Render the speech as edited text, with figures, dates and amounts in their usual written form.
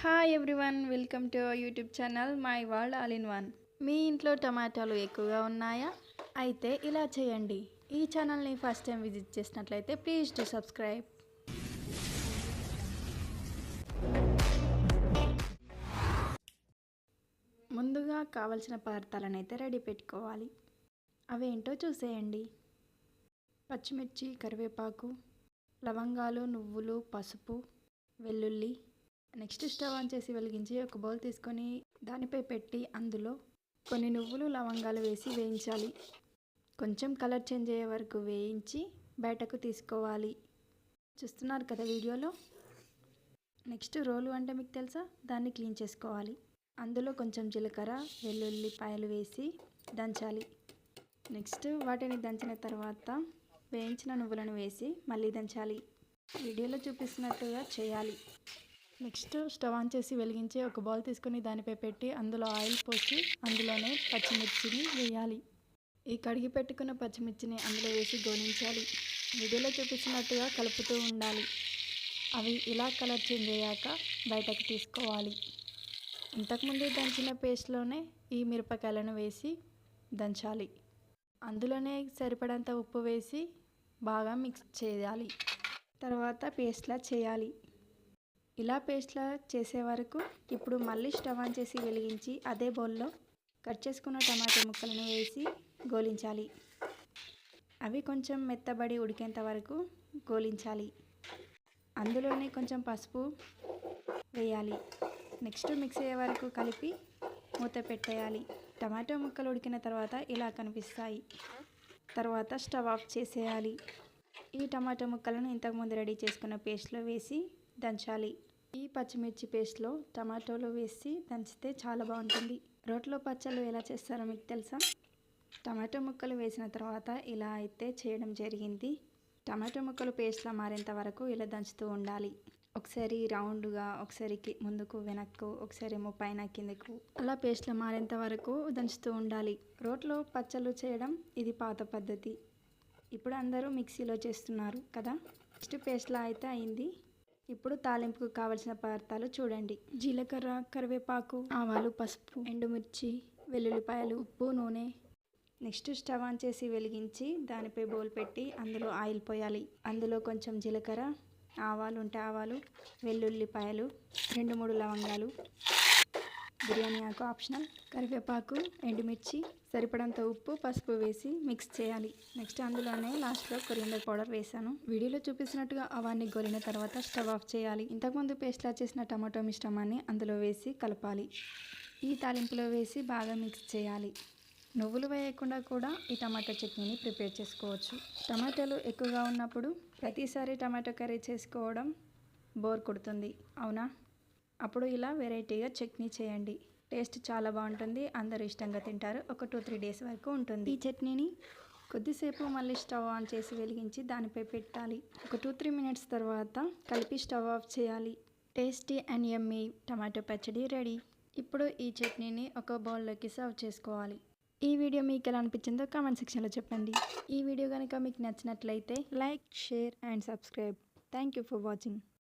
Hi everyone, welcome to our YouTube channel my world all in one. మీ ఇంట్లో టమాటాలు ఎక్కువగా ఉన్నాయా? అయితే ఇలా చేయండి. ఈ ఛానల్ని ఫస్ట్ టైం విజిట్ చేసినట్లయితే ప్లీజ్ టు సబ్స్క్రైబ్. ముందుగా కావలసిన పదార్థాలను అయితే రెడీ పెట్టుకోవాలి. అవేంటో చూసేయండి. పచ్చిమిర్చి, కరివేపాకు, లవంగాలు, నువ్వులు, పసుపు, వెల్లుల్లి. నెక్స్ట్ స్టవ్ ఆన్ చేసి వెలిగించి ఒక బౌల్ తీసుకొని దానిపై పెట్టి అందులో కొన్ని నువ్వులు, లవంగాలు వేసి వేయించాలి. కొంచెం కలర్ చేంజ్ అయ్యే వరకు వేయించి బయటకు తీసుకోవాలి. చూస్తున్నారు కదా వీడియోలో. నెక్స్ట్ రోలు అంటే మీకు తెలుసా, దాన్ని క్లీన్ చేసుకోవాలి. అందులో కొంచెం జీలకర్ర, వెల్లుల్లిపాయలు వేసి దంచాలి. నెక్స్ట్ వాటిని దంచిన తర్వాత వేయించిన నువ్వులను వేసి మళ్ళీ దంచాలి. వీడియోలో చూపిస్తున్నట్టుగా చేయాలి. నెక్స్ట్ స్టవ్ ఆన్ చేసి వెలిగించి ఒక బౌల్ తీసుకొని దానిపై పెట్టి అందులో ఆయిల్ పోసి అందులోనే పచ్చిమిర్చిని వేయాలి. ఈ కడిగి పెట్టుకున్న పచ్చిమిర్చిని అందులో వేసి గోలించాలి. వీడియోలో చూపించినట్టుగా కలుపుతూ ఉండాలి. అవి ఇలా కలర్ చేంజ్ అయ్యాక బయటకు తీసుకోవాలి. ఇంతకుముందు దంచిన పేస్ట్లోనే ఈ మిరపకాయలను వేసి దంచాలి. అందులోనే సరిపడంత ఉప్పు వేసి బాగా మిక్స్ చేయాలి. తర్వాత పేస్ట్లా చేయాలి. ఇలా పేస్ట్లా చేసే వరకు ఇప్పుడు మళ్ళీ స్టవ్ ఆన్ చేసి వెలిగించి అదే బౌల్లో కట్ చేసుకున్న టమాటో ముక్కలను వేసి గోలించాలి. అవి కొంచెం మెత్తబడి ఉడికేంత వరకు గోలించాలి. అందులోనే కొంచెం పసుపు వేయాలి. నెక్స్ట్ మిక్స్ అయ్యే వరకు కలిపి మూత పెట్టేయాలి. టమాటో ముక్కలు ఉడికిన తర్వాత ఇలా కనిపిస్తాయి. తర్వాత స్టవ్ ఆఫ్ చేసేయాలి. ఈ టమాటో ముక్కలను ఇంతకుముందు రెడీ చేసుకున్న పేస్ట్లో వేసి దంచాలి. ఈ పచ్చిమిర్చి పేస్ట్లో టమాటోలు వేసి దంచితే చాలా బాగుంటుంది. రోట్లో పచ్చళ్ళు ఎలా చేస్తారో మీకు తెలుసా? టమాటో ముక్కలు వేసిన తర్వాత ఇలా అయితే చేయడం జరిగింది. టమాటో ముక్కలు పేస్ట్లా మారేంత వరకు ఇలా దంచుతూ ఉండాలి. ఒకసారి రౌండ్గా, ఒకసారి ముందుకు వెనక్కు, ఒకసారి పైన కిందకు, అలా పేస్ట్లా మారేంత వరకు దంచుతూ ఉండాలి. రోట్లో పచ్చళ్ళు చేయడం ఇది పాత పద్ధతి. ఇప్పుడు అందరూ మిక్సీలో చేస్తున్నారు కదా. నెక్స్ట్ పేస్ట్లా అయితే అయింది. ఇప్పుడు తాలింపుకు కావలసిన పదార్థాలు చూడండి. జీలకర్ర, కరివేపాకు, ఆవాలు, పసుపు, ఎండుమిర్చి, వెల్లుల్లిపాయలు, ఉప్పు, నూనె. నెక్స్ట్ స్టవ్ ఆన్ చేసి వెలిగించి దానిపై బౌల్ పెట్టి అందులో ఆయిల్ పోయాలి. అందులో కొంచెం జీలకర్ర, ఆవాలు ఉంటే ఆవాలు, వెల్లుల్లిపాయలు, 2-3 లవంగాలు, బిర్యానీ ఆకు ఆప్షనల్, కరివేపాకు, ఎండుమిర్చి, సరిపడంత ఉప్పు, పసుపు వేసి మిక్స్ చేయాలి. నెక్స్ట్ అందులోనే లాస్ట్లో కొరియండర్ పౌడర్ వేసాను. వీడియోలో చూపిస్తున్నట్టుగా అవన్నీ గోలిన తర్వాత స్టవ్ ఆఫ్ చేయాలి. ఇంతకుముందు పేస్ట్లా చేసిన టమాటో మిశ్రమాన్ని అందులో వేసి కలపాలి. ఈ తాలింపులో వేసి బాగా మిక్స్ చేయాలి. నువ్వులు వేయకుండా కూడా ఈ టమాటో చట్నీని ప్రిపేర్ చేసుకోవచ్చు. టమాటాలు ఎక్కువగా ఉన్నప్పుడు ప్రతిసారి టమాటో కర్రీ చేసుకోవడం బోర్ కొడుతుంది, అవునా? అప్పుడు ఇలా వెరైటీగా చట్నీ చేయండి. టేస్ట్ చాలా బాగుంటుంది. అందరూ ఇష్టంగా తింటారు. ఒక 2-3 డేస్ వరకు ఉంటుంది. ఈ చట్నీని కొద్దిసేపు మళ్ళీ స్టవ్ ఆన్ చేసి వెలిగించి దానిపై పెట్టాలి. ఒక 2-3 మినిట్స్ తర్వాత కలిపి స్టవ్ ఆఫ్ చేయాలి. టేస్టీ అండ్ యమ్మీ టమాటో పచ్చడి రెడీ. ఇప్పుడు ఈ చట్నీని ఒక బౌల్లోకి సర్వ్ చేసుకోవాలి. ఈ వీడియో మీకు ఎలా అనిపించిందో కామెంట్ సెక్షన్లో చెప్పండి. ఈ వీడియో కనుక మీకు నచ్చినట్లయితే like, share and subscribe. Thank you for watching.